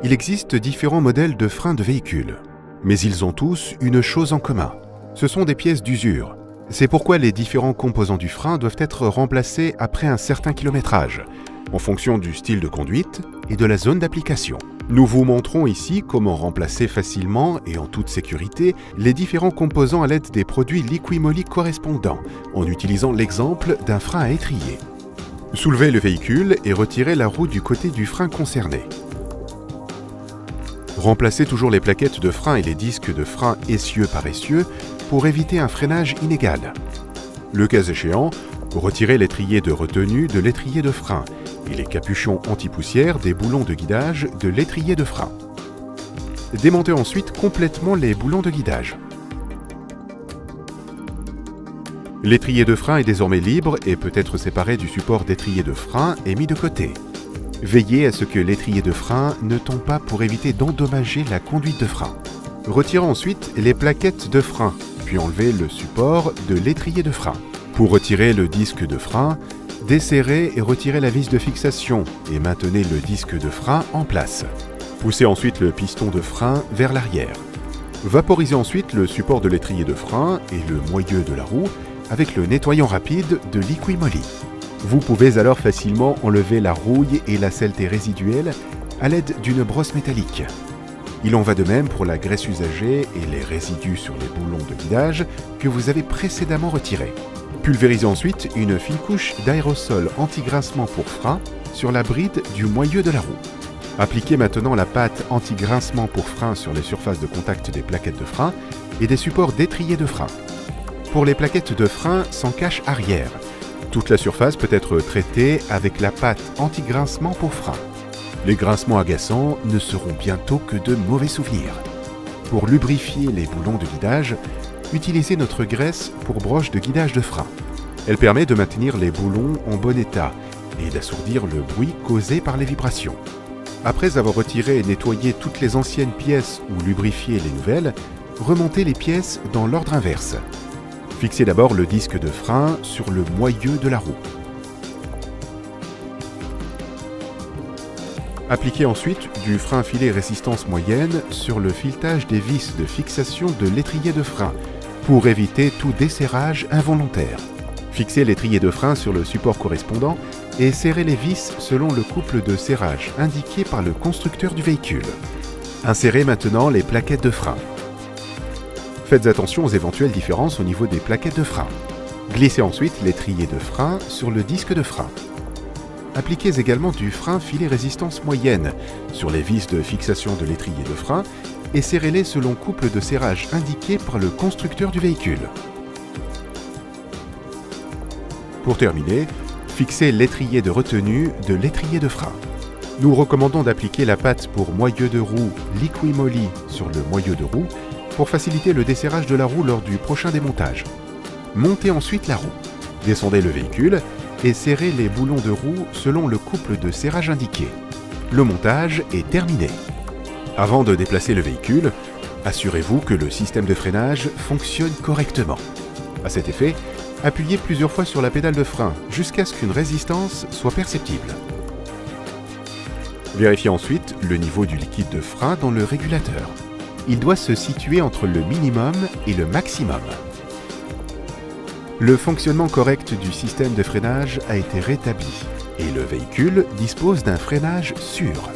Il existe différents modèles de freins de véhicules, mais ils ont tous une chose en commun. Ce sont des pièces d'usure. C'est pourquoi les différents composants du frein doivent être remplacés après un certain kilométrage, en fonction du style de conduite et de la zone d'application. Nous vous montrons ici comment remplacer facilement et en toute sécurité les différents composants à l'aide des produits Liquimoly correspondants, en utilisant l'exemple d'un frein à étrier. Soulevez le véhicule et retirez la roue du côté du frein concerné. Remplacez toujours les plaquettes de frein et les disques de frein essieu par essieu pour éviter un freinage inégal. Le cas échéant, retirez l'étrier de retenue de l'étrier de frein et les capuchons anti-poussière des boulons de guidage de l'étrier de frein. Démontez ensuite complètement les boulons de guidage. L'étrier de frein est désormais libre et peut être séparé du support d'étrier de frein et mis de côté. Veillez à ce que l'étrier de frein ne tombe pas pour éviter d'endommager la conduite de frein. Retirez ensuite les plaquettes de frein, puis enlevez le support de l'étrier de frein. Pour retirer le disque de frein, desserrez et retirez la vis de fixation et maintenez le disque de frein en place. Poussez ensuite le piston de frein vers l'arrière. Vaporisez ensuite le support de l'étrier de frein et le moyeu de la roue avec le nettoyant rapide de Liquimoly. Vous pouvez alors facilement enlever la rouille et la saleté résiduelle à l'aide d'une brosse métallique. Il en va de même pour la graisse usagée et les résidus sur les boulons de guidage que vous avez précédemment retirés. Pulvérisez ensuite une fine couche d'aérosol anti-grincement pour frein sur la bride du moyeu de la roue. Appliquez maintenant la pâte anti-grincement pour frein sur les surfaces de contact des plaquettes de frein et des supports d'étrier de frein. Pour les plaquettes de frein sans cache arrière, toute la surface peut être traitée avec la pâte anti-grincement pour frein. Les grincements agaçants ne seront bientôt que de mauvais souvenirs. Pour lubrifier les boulons de guidage, utilisez notre graisse pour broche de guidage de frein. Elle permet de maintenir les boulons en bon état et d'assourdir le bruit causé par les vibrations. Après avoir retiré et nettoyé toutes les anciennes pièces ou lubrifié les nouvelles, remontez les pièces dans l'ordre inverse. Fixez d'abord le disque de frein sur le moyeu de la roue. Appliquez ensuite du frein filet résistance moyenne sur le filetage des vis de fixation de l'étrier de frein pour éviter tout desserrage involontaire. Fixez l'étrier de frein sur le support correspondant et serrez les vis selon le couple de serrage indiqué par le constructeur du véhicule. Insérez maintenant les plaquettes de frein. Faites attention aux éventuelles différences au niveau des plaquettes de frein. Glissez ensuite l'étrier de frein sur le disque de frein. Appliquez également du frein filet résistance moyenne sur les vis de fixation de l'étrier de frein et serrez-les selon couple de serrage indiqué par le constructeur du véhicule. Pour terminer, fixez l'étrier de retenue de l'étrier de frein. Nous recommandons d'appliquer la pâte pour moyeu de roue Liquimoly sur le moyeu de roue pour faciliter le desserrage de la roue lors du prochain démontage. Montez ensuite la roue. Descendez le véhicule et serrez les boulons de roue selon le couple de serrage indiqué. Le montage est terminé. Avant de déplacer le véhicule, assurez-vous que le système de freinage fonctionne correctement. À cet effet, appuyez plusieurs fois sur la pédale de frein jusqu'à ce qu'une résistance soit perceptible. Vérifiez ensuite le niveau du liquide de frein dans le régulateur. Il doit se situer entre le minimum et le maximum. Le fonctionnement correct du système de freinage a été rétabli et le véhicule dispose d'un freinage sûr.